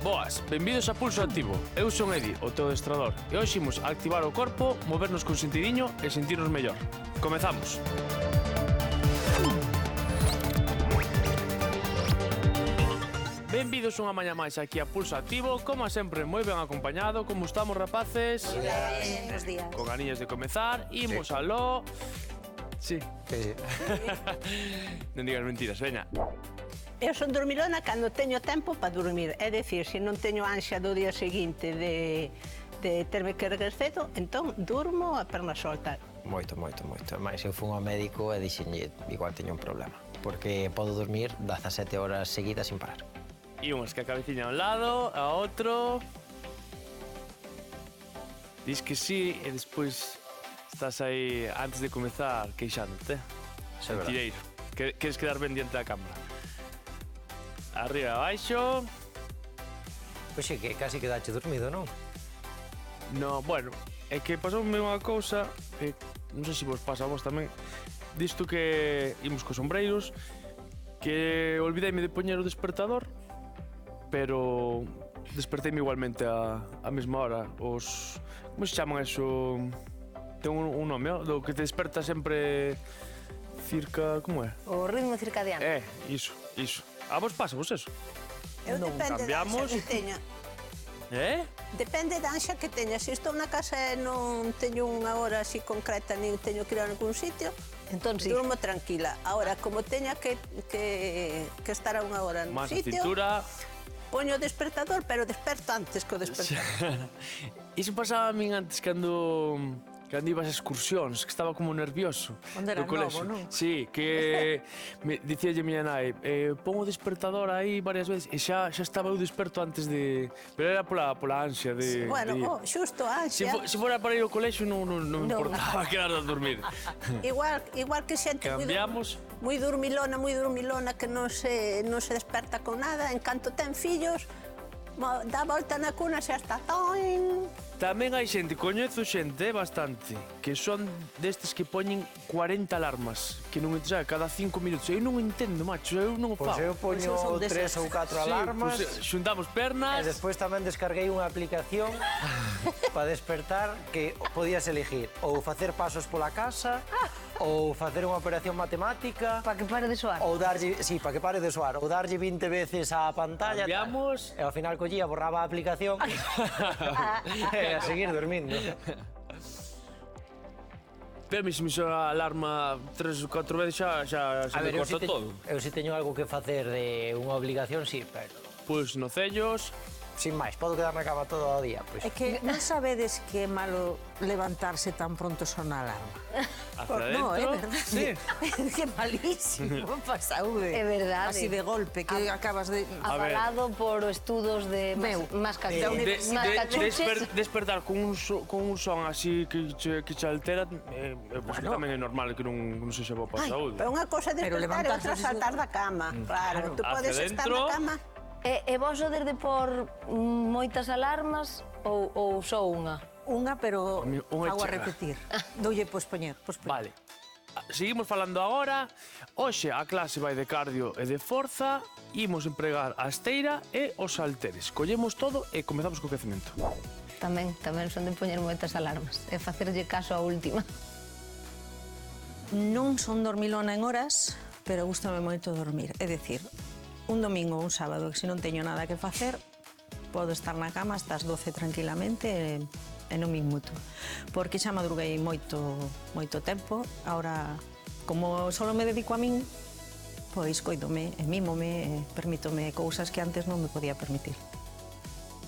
Boas, benvidos a Pulso Activo. Eu son Edi, o teu adestrador, e hoxe imos a activar o corpo, movernos con sentidiño e sentirnos mellor. Comezamos. Benvidos unha mañá máis aquí a Pulso Activo, como sempre moi ben acompañado. Como estamos, rapaces? Buenos días. Con ganiñas de comezar, imos aló. Sí. Non digas mentiras, veña. Eu son dormilona cando teño tempo para dormir. É dicir, se non teño ansia do día seguinte de terme que erguer cedo, entón durmo a perna solta. Moito. Mais eu fui ao médico e dixenlle, igual teño un problema. Porque podo dormir 17 horas seguidas sin parar. Imos que a cabeciña a un lado, a outro. Dis que sí e despois estás aí antes de comezar queixándote. Sentireiro. Queres quedar ben diante da cámara. Arriba, abaixo. Pois é que casi quedache dormido, non? No, bueno, é que pasoume unha cousa que non sei se vos pasa a vos tamén. Disto que imos cos sombreiros, que olvideime de poñer o despertador, pero desperteime igualmente a mesma hora. Os... como se chaman eso? Ten un nome, do que te desperta sempre circa... como é? O ritmo circadiano. Iso. A vos pasa vos eso? Eu depende da cambiamos. ansia que teña. Depende da ansia que teña. Se estou na casa e non teño unha hora así concreta, nin teño que ir a ningún sitio, entón sí. durmo tranquila. Ahora, como teña que estar a unha hora nun Más a sitio, cintura. poño o despertador, pero desperto antes que o despertador. Iso pasaba a min antes cando ibas a excursións, que estaba como nervioso. Cando era no colexio. novo, non? Sí, que dicíalle miña nai, pon o despertador aí varias veces, e xa estaba eu desperto antes de... Pero era pola ansia de... Bueno, xusto a ansia. Se fora para ir ao colexio non me importaba quedar a dormir. Igual que xente Cambiamos. moi dormilona que non se desperta con nada, en canto ten fillos, dá volta na cuna e xa está toin. Tamén hai xente, coñezo xente bastante, que son destes que poñen 40 alarmas, que non entra cada 5 minutos. Eu non entendo, macho, eu non o Pois eu fago. poño 3 ou 4 alarmas. Pues, xuntamos pernas. E despois tamén descarguei unha aplicación para despertar que podías elegir ou facer pasos pola casa, ou facer unha operación matemática, Para que pare de soar. ou darlle, para que pare de soar, ou darlle 20 veces á pantalla. Cambiamos. E ao final collía, borraba a aplicación e a seguir dormindo. Pero a mí se me soa a alarma 3 ou 4 veces xa se me corta todo. Eu si teño algo que facer de unha obligación, sí, pero Pois nocellos. sin máis, podo quedar na cama todo o día, pois. É que non sabedes que é malo levantarse tan pronto son a alarma. Hacia No, é adentro. verdade. Sí. Que malísimo para a saúde. É verdade. Así de golpe, que acabas de... Avalado por estudos de mascachuches. Despertar con un son así que che altera, pues tamén é normal que non sexa bo para a saúde. Pero unha cosa é Pero despertar e outra levantarse saltar da cama. Claro, tú podes Hacia estar dentro. na cama. E vos sodes de por moitas alarmas ou só unha? Unha, pero Unha hago a chega. repetir. Doulle, pois poñer. Vale. Seguimos falando agora. Hoxe a clase vai de cardio e de forza. Imos empregar a esteira e os halteres. Collemos todo e comezamos co quecemento. Tamén son de poñer moitas alarmas e facerlle caso á última. Non son dormilona en horas, pero gustame moito dormir. É dicir, un domingo ou un sábado, que se non teño nada que facer, podo estar na cama hasta as 12 tranquilamente e non me inmuto. Porque xa madruguei moito tempo. Ahora, como só me dedico a min, pois coidome e mímome e permítome cousas que antes non me podía permitir.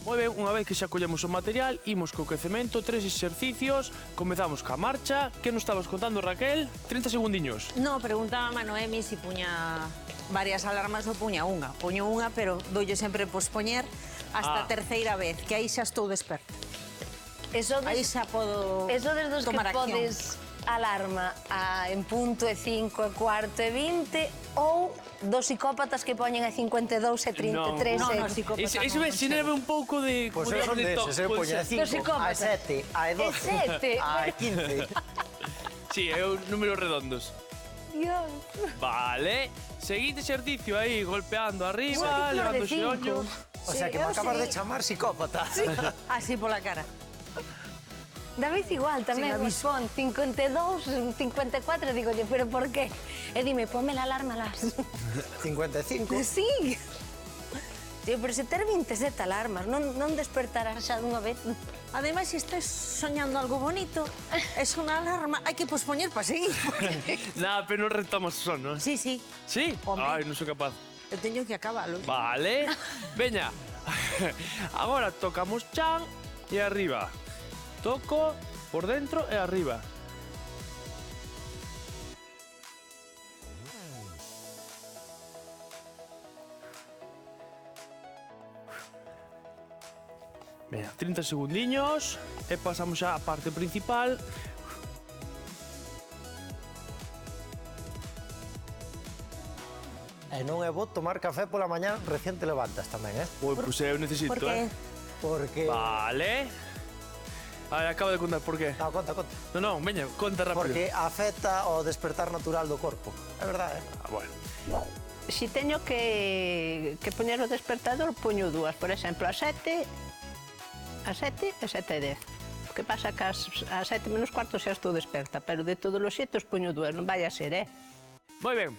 Moi ben, unha vez que xa collemos o material, imos co quecemento, 3 exercicios, comezamos ca marcha. Que nos estabas contando, Raquel? 30 segundiños. No, preguntaba a Noemi si puña varias alarmas ou puña unha. Poño unha, pero doulle sempre pospoñer hasta a terceira vez, que aí xa estou desperta. Aí xa podo Dos que tomar acción. podes alarma en punto e 5 e cuarto e 20 ou dos psicópatas que poñen a 52 e 33 No, e... psicópata Iso ve, xenera un pouco de... Pois eu son deses, eu poño a 5, a 7, a 12, a 15. Sí, é os números redondos. Dios. Vale. Seguinte exercicio aí, golpeando arriba, levando xeoño. O sea, que me acabas de chamar psicópata. Así pola cara. David igual tamén, Sin me pon 52, 54, digo yo, pero por qué? E dime, ponme la alarma a las... 55. Sí. Digo, pero se ter 27 alarmas, non despertarás xa dunha vez? Ademais, se estés soñando algo bonito, es una alarma, hai que pospoñer para seguir. Nada, pero non retomas o son, non? Sí, sí, Sí? Home. Ai, non sou capaz. eu teño que acabalo. Vale. Veña. Agora tocamos chan e arriba. Toco por dentro e arriba. Veña, 30 segundiños e pasamos xa a parte principal. E non é bo tomar café pola mañá recién te levantas tamén, eh? Pois eu necesito, Por qué? Porque... Vale. A ver, acabo de contar por qué. No, conta, conta. Non, veña, conta rápido. Porque afecta o despertar natural do corpo. É verdade, eh? Ah, bueno. Si teño que poñer o despertador, poño dúas. Por exemplo, a 7 e 7:10. O que pasa que as 7 menos cuarto xa estou desperta, pero de todos os xeitos poño dúas, non vai a ser, Moi ben.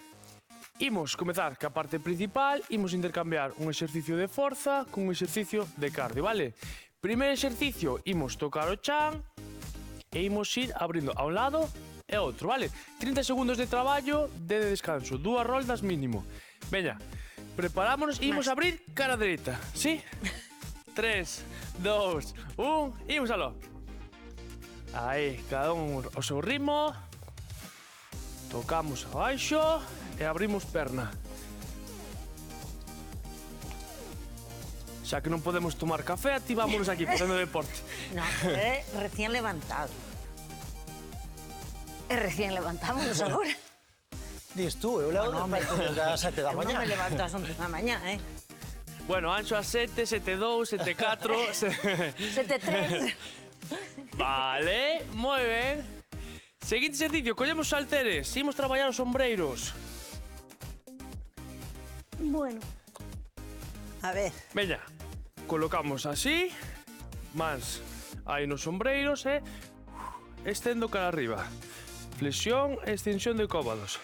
Imos comezar ca parte principal, imos intercambiar un exercicio de forza con un exercicio de cardio, vale? Primeiro exercicio, imos tocar o chan e imos ir abrindo a un lado e a outro, vale? 30 segundos de traballo, de descanso, 2 roldas mínimo. Veña, preparámonos e imos abrir cara dereita, sí? 3, 2, 1, imos aló. Aí, cada un o seu ritmo. Tocamos abaixo e abrimos perna. Xa que non podemos tomar café, activámonos aquí facendo deporte. No, é recién levantado. E recién levantámonos agora. Dis tú, eu levo desperto desde as 7 da Eu non mañá. me levanto ás 11 da mañá, Bueno, Anxo a 7, 7-2, 7-4... 7-3. Vale, moi ben. Seguinte exercicio, collemos os halteres, imos traballar os ombreiros. Bueno. A ver, Veña, colocamos así, mans aí nos ombreiros e estendo cara arriba. Flexión e extensión de cóbados.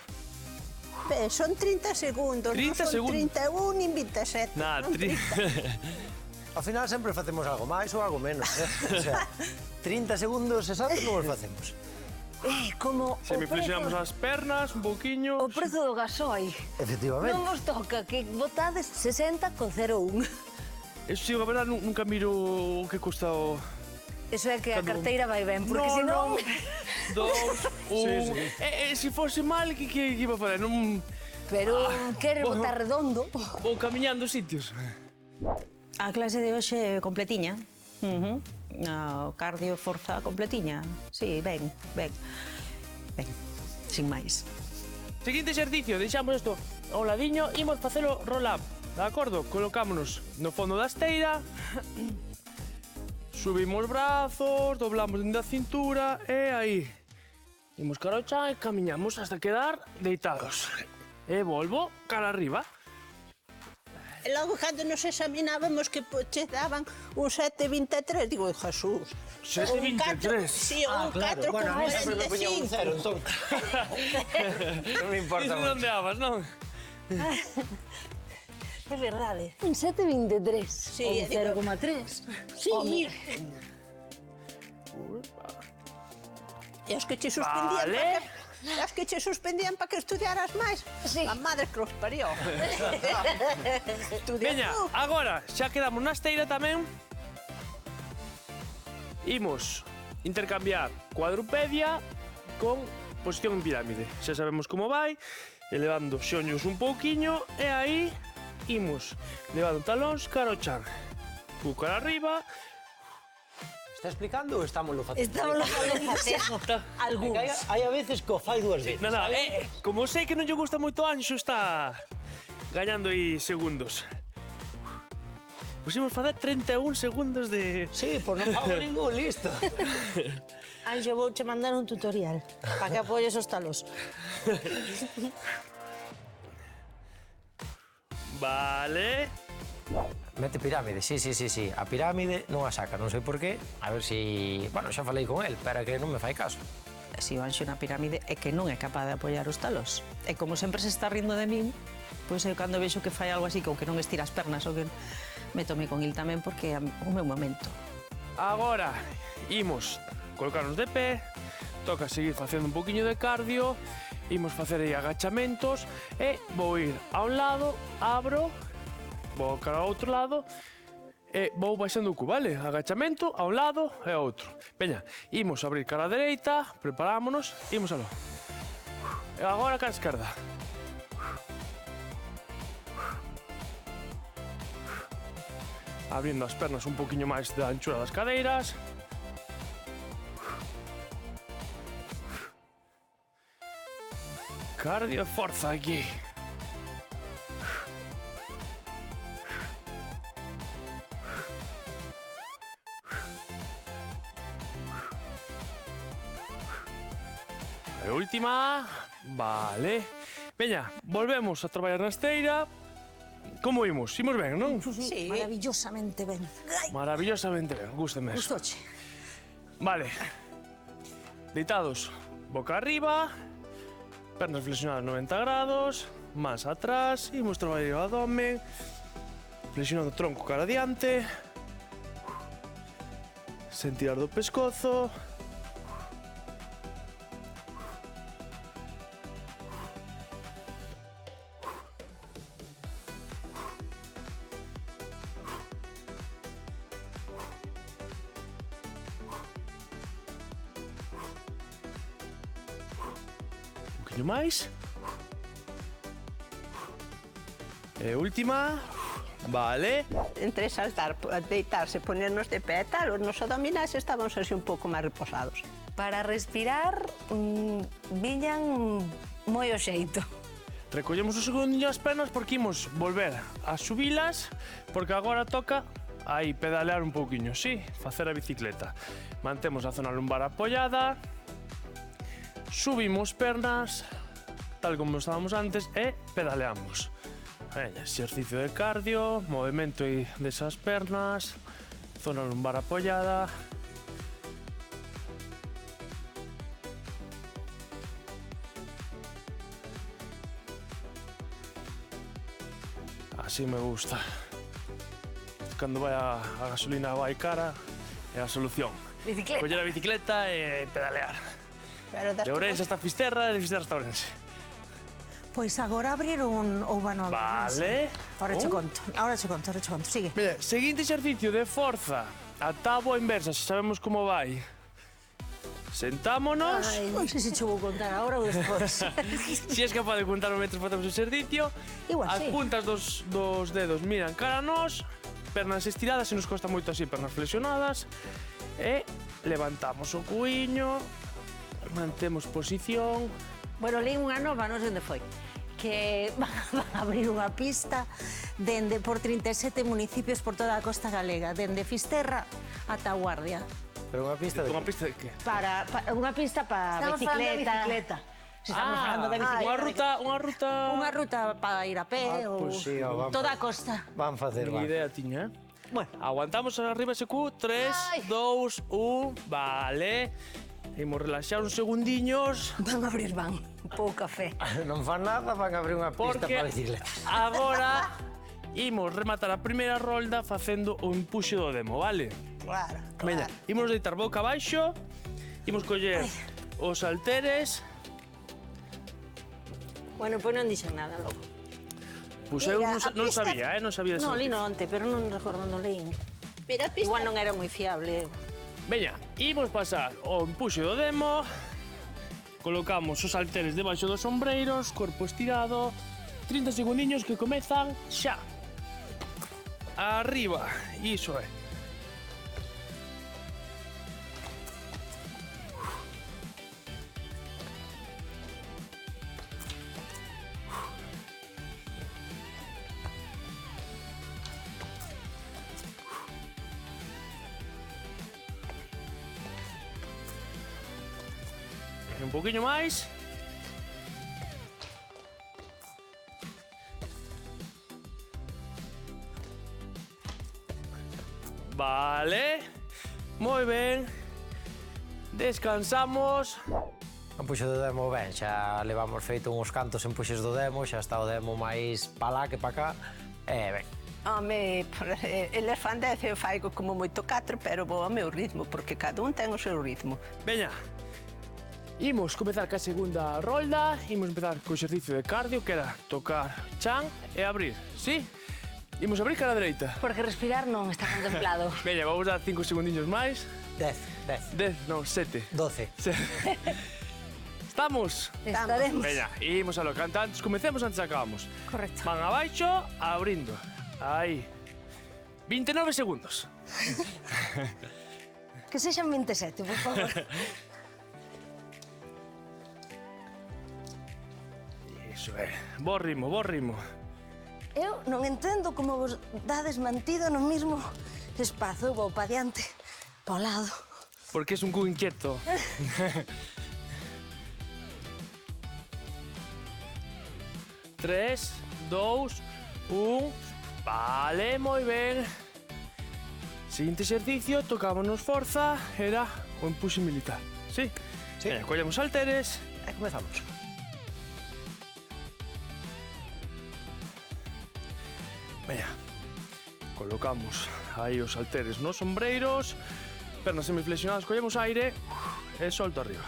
son 30 segundos, 30 non son segundos. 31 nin 27. Nada, non Ao final sempre facemos algo máis ou algo menos, eh? O sea, 30 segundos exactos non os facemos. Como Se me flexionamos as pernas un pouquiño. o prezo do gasoil. Efectivamente. Non vos toca que botades 60,01. Eso sí, a verdade, nunca miro o que custa o... Eso é que a Cando- carteira vai ben, porque senón... 2, 1... Se fose mal, que iba a fazer? Non... Pero quere botar redondo. Vou camiñando sitios. A clase de hoxe é completiña. O cardio forza completiña. Sí, ben. Ben, sin máis. Seguinte exercicio, deixamos isto ao ladiño, imos facelo roll-up, de acordo? Colocámonos no fondo da esteira, subimos os brazos, doblamos dentro da cintura e aí. Imos cara ao chan e camiñamos hasta quedar deitados. E volvo cara arriba. E logo, cando nos examinábamos que che daban un 7,23, digo, Jesús. 7,23. Sí, un 4,45. Bueno, a mí sempre me poñía un cero, entón. Non me importa Iso moito. onde abas, non? É verdade. Un 7,23. Sí, Ou 0,3. Sí. E os que che suspendían Vale. As que che suspendían para que estudiaras máis. Sí. A madre que os parió. Veña, agora, xa quedamos na esteira tamén. Imos intercambiar cuadrupedia con posición en pirámide. Xa sabemos como vai, elevando xoños un pouquiño e aí imos levando talóns cara ao chan. Pu cara arriba. Está explicando ou estámoslo facendo? Estamos facendo. Algúns. Hai a veces que o fai dúas veces. Nada, como sei que non lle gusta moito a Anxo, está gañando aí segundos. Pois imos facer 31 segundos de... Sí, pois non fago ningún, listo. Anxo, vouche mandar un tutorial para que apoyes os talos. Vale. Mete pirámide, sí. A pirámide non a saca, non sei por qué. A ver si... Bueno, xa falei con el, pero que non me fai caso. Se o Anxo na pirámide é que non é capaz de apoiar os talos. E como sempre se está rindo de min, pois eu cando vexo que fai algo así, ou que non estira as pernas, ou que me tome con il tamén, porque é o meu momento. Agora, imos colocarnos de pé, toca seguir facendo un poquinho de cardio, imos facer aí agachamentos, e vou ir a un lado, abro, vou cara ao outro lado, e vou baixando o cu, vale? Agachamento a un lado e ao outro. Veña, imos abrir cara a dereita, preparámonos, imos aló. E agora cara a esquerda. Abrindo as pernas un poquinho máis da anchura das cadeiras. Cardio e forza aquí. E última. Vale. Veña, volvemos a traballar na esteira. Como imos? Imos ben, non? Sí. Maravillosamente ben. Maravillosamente ben, gústame eso. Gustoche. Vale. Deitados, boca arriba, pernas flexionadas 90 grados, más atrás, imos traballar o abdomen, flexionando o tronco cara adiante, sen tirar do pescozo. Un poquinho máis. E última. Vale. Entre saltar, deitarse, ponernos de pé e tal, os nosos abdominais estábamos así un pouco máis reposados. Para respirar, viñan moi o xeito. Recollemos o segundinho as pernas porque imos volver a subilas, porque agora toca aí pedalear un pouquiño, sí, facer a bicicleta. Mantemos a zona lumbar apoiada, subimos pernas, tal como estábamos antes, e pedaleamos. Veña, exercicio de cardio, movimento aí desas pernas, zona lumbar apoiada. Así me gusta. Cando vai a gasolina vai cara, é a solución. Bicicleta. Coller a bicicleta e pedalear. Pero De Ourense hasta Fisterra, de Fisterra hasta Ourense. Pois agora abriron o vano. Vale. Ahora che conto, sigue. Mira, seguinte exercicio de forza. A táboa inversa, se sabemos como vai. Sentámonos. Non sei se che vou contar agora ou despois. Si és capaz de contar os metros facemos o exercicio. Igual, As sí. puntas dos dedos miran cara a nós. Pernas estiradas, se nos costa moito así, pernas flexionadas. E levantamos o cuiño. Mantemos posición. Bueno, leí unha nova, non sei onde foi, que van a abrir unha pista por 37 municipios por toda a costa galega, dende Fisterra ata Guardia. Pero unha pista de... Unha pista de que? Unha pista para Estamos falando de bicicleta. Se estamos falando de bicicleta. Unha ruta. Unha ruta para ir a pé ou Pois sí, vamos. toda a costa. Van facer, Ni van. idea tiña, eh? Bueno, Aguantamos arriba ese Q. 3, 2, 1. Vale. Imos relaxar uns segundiños. Van a abrir pou café. Non fan nada, van a abrir unha pista Porque para bicicleta. agora imos rematar a primeira rolda facendo o empuxe do demo, vale? Claro, Veña, imos deitar boca abaixo. Imos coller os halteres. bueno, pois non dixen nada logo. Pois eu Mira, non a pista- sabía, non sabía desa Non, li noticia. no onte, pero non recordo non leín. Mira, pista. Igual non era moi fiable. Veña, imos pasar o empuxe do demo. Colocamos os halteres debaixo dos sombreiros, corpo estirado. 30 segundiños que comezan xa. Arriba, iso é. Un poquinho máis. Vale. Moi ben. Descansamos. Empuxe do demo ben, xa levamos feito uns cantos empuxes do demo, xa está o demo máis pa lá que pa cá, e ben. Home, eles fan 10 e eu faigo como moito 4, pero vou ao meu ritmo, porque cada un ten o seu ritmo. Veña. Imos comezar ca segunda rolda, imos empezar co exercicio de cardio, que era tocar chan e abrir, sí? Imos abrir cara dereita. Porque respirar non está contemplado. Veña, vamos dar 5 segundiños máis. 10. 10, non, 7. 12. Estamos? Estaremos. Veña, imos a lo cantantes, comecemos antes acabamos. Correcto. Van abaixo, abrindo. Aí. 29 segundos. Que sexan 27, por favor. Iso é. Bo ritmo, bo ritmo. Eu non entendo como vos dades mantido no mismo espazo. Eu vou pa diante, pa lado. Porque es un cu inquieto. Tres, 2, 1. Vale, moi ben. Seguinte exercicio, tocámonos forza, era o empuxe militar. Sí? Sí. Collemos halteres. E comezamos. Veña. Colocamos aí os halteres nos ombreiros. Pernas semiflexionadas, collemos aire e solto arriba.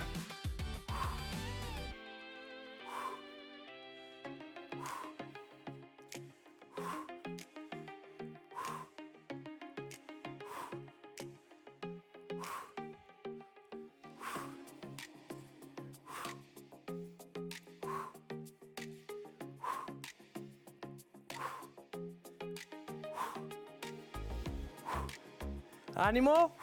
Ánimo.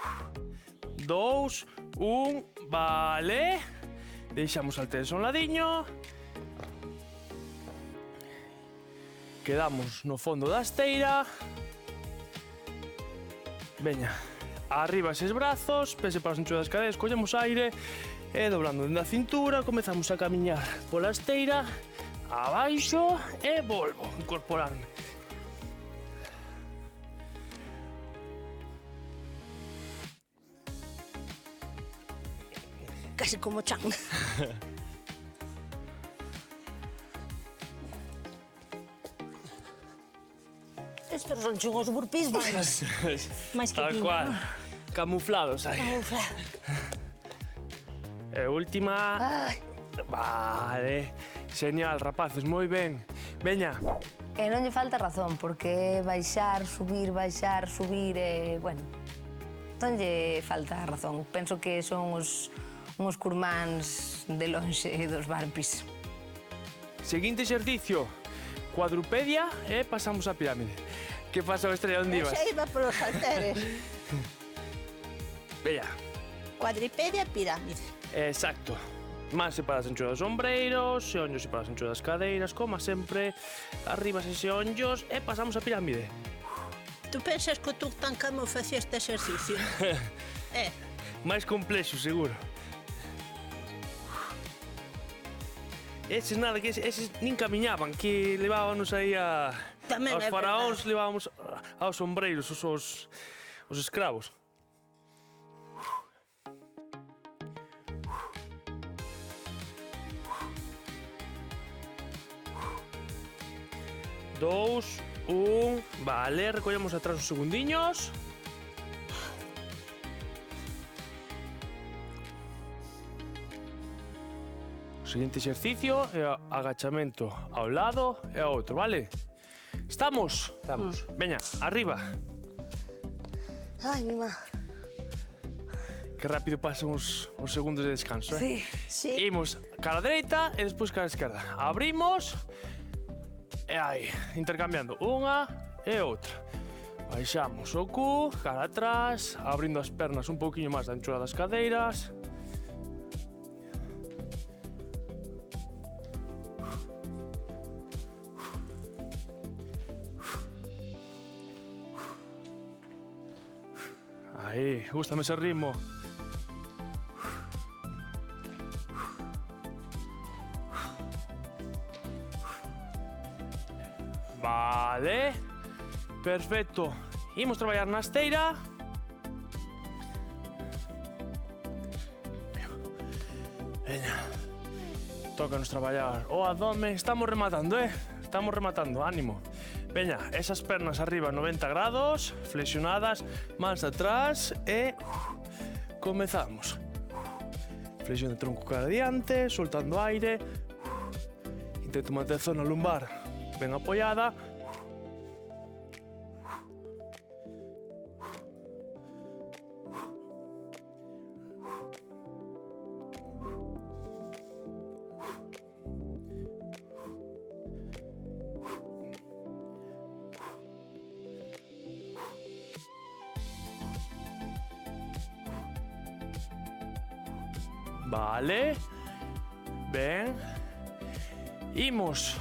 2, 1, vale. Deixamos halteres a un ladiño. Quedamos no fondo da esteira. Veña, arriba eses brazos, pese para os anchos das caderas, collemos aire e doblando dende a cintura, comezamos a camiñar pola esteira, abaixo e volvo, incorporarme. Casi como chan. Estos son chungos burpees máis que Tal piña. cual, camuflados aí. Camuflado. E última. Ai. Vale, genial, rapaces, moi ben. Veña, E non lle falta razón, porque baixar, subir, e, bueno, non lle falta razón. Penso que son uns curmáns de lonxe dos burpees. seguinte exercicio. Cuadrupedia e pasamos a pirámide. Que pasa, Estrella, onde ibas? Xa iba polos halteres. Veña, Cuadripedia, pirámide. exacto. Más separadas ancho dos ombreiros, xeonllos separadas ancho das cadeiras, como sempre. Arriba se xeonllos e pasamos a pirámide. Tú pensas que o Tutankamón facía este exercicio? Máis complexo, seguro. Eses nada, que eses nin camiñaban, que levábanos aí a... Tamén aos é faraóns levábamos aos ombreiros, os escravos. Dous, un, vale, recollemos atrás os segundiños. O seguinte exercicio é o agachamento ao lado e ao outro, vale? Estamos? Estamos. Veña, arriba. Ai, mi má. Que rápido pasan os segundos de descanso, eh? Sí. Imos cara dereita e despois cara esquerda. Abrimos e aí, intercambiando unha e outra. Baixamos o cu, cara atrás, abrindo as pernas un pouquiño máis da anchura das cadeiras. Aí, gústame ese ritmo. Vale. Perfecto. Imos traballar na esteira. Veña. Tócanos traballar o abdome. Estamos rematando, Estamos rematando, ánimo. Veña, esas pernas arriba 90 grados, flexionadas, mans atrás e... comezamos. Flexión de tronco cara adiante, soltando aire. Intento manter a zona lumbar ben apoiada. Vale. Ben. Imos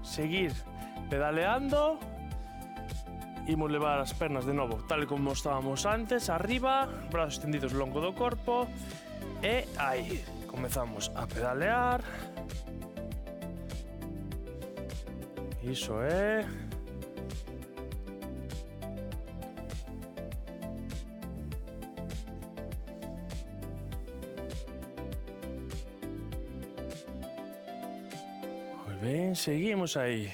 seguir pedaleando. Imos levar as pernas de novo, tal como estábamos antes, arriba, brazos extendidos ao longo do corpo. E aí, comezamos a pedalear. Iso é. Ben, seguimos aí.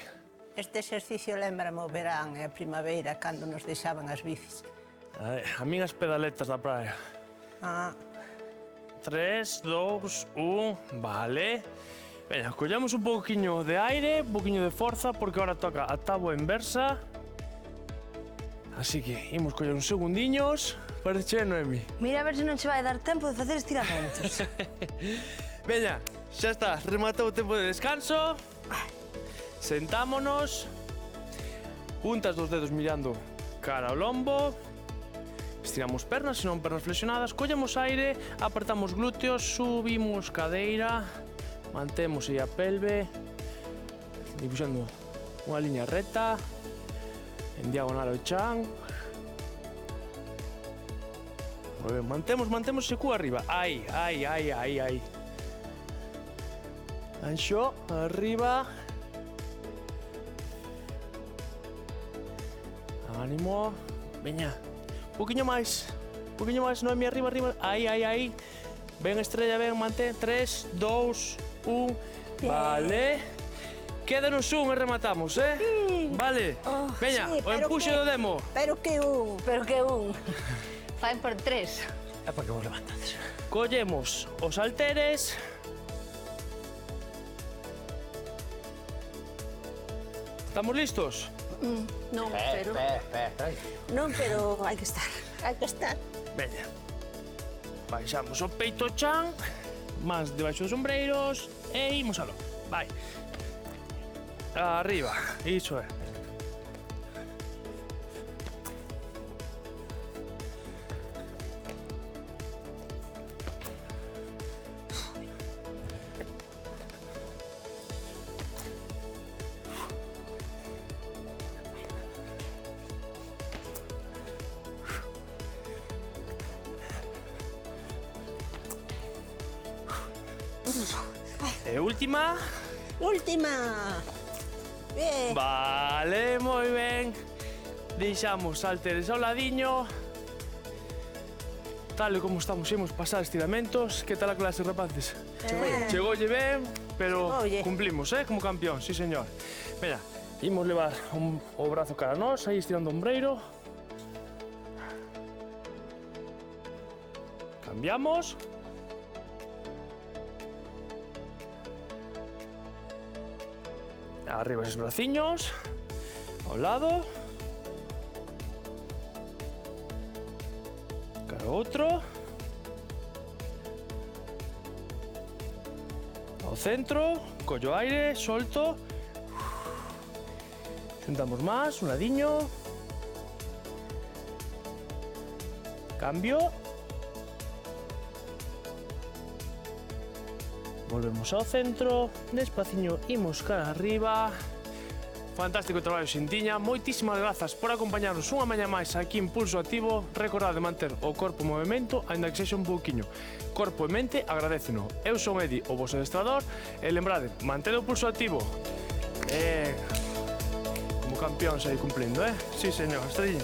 Este exercicio lembrame o verán e a primavera cando nos deixaban as bicis. A min as pedaletas da praia. Ah, 3, 2, 1, vale. Veña, collamos un pouquiño de aire, un pouquiño de forza, porque ahora toca a táboa inversa. Así que imos coller uns segundiños. Parece, Noemi? Mira a ver se non che vai dar tempo de facer estiramentos. Veña, xa está, rematou o tempo de descanso. Sentámonos. Puntas dos dedos mirando cara ao lombo. Estiramos pernas, se non pernas flexionadas. Collemos aire, apertamos glúteos, subimos cadeira. Mantemos aí a pelve. Dibuixando unha liña recta. En diagonal ao chan. Moi ben, mantemos ese cu arriba. Aí. Anxo, arriba. Ánimo. Veña. Un poquinho máis, Noemi, arriba. Aí. Ben, estrella, ben, mantén. 3, 2, 1. Vale. Quédanos un e rematamos, Vale. Veña, sí, o empuxe do demo. pero que un. Fai por 3. É para que vos levantades. Collemos os halteres. Estamos listos? Non, pero... Non, pero hai que estar. Veña. Baixamos o peito chan, mans debaixo dos ombreiros e imos aló. Vai. Arriba, iso é. E última. Bien. Vale, moi ben. Deixamos halteres ao ladiño. Tal e como estamos, imos pasar estiramentos. Que tal a clase, rapaces? Chegoulle ben, pero Chegoulle. cumplimos, como campeón, sí señor. Veña, imos levar o brazo cara a nós, aí estirando o ombreiro. Cambiamos. Arriba esos braciños, ao lado, cara ao outro, ao centro, collo aire, solto, xuntamos máis, un ladiño, cambio, volvemos ao centro, despaciño imos cara arriba. Fantástico traballo, Xintiña. Moitísimas grazas por acompañarnos unha mañá máis aquí en Pulso Activo. Recordade manter o corpo en movimento, aínda que sexa un pouquiño. Corpo e mente agradéceno. Eu son Edi, o vosso adestrador, e lembrade, mantede o pulso activo. Como campeóns aí cumplindo, Sí, señor, estrella.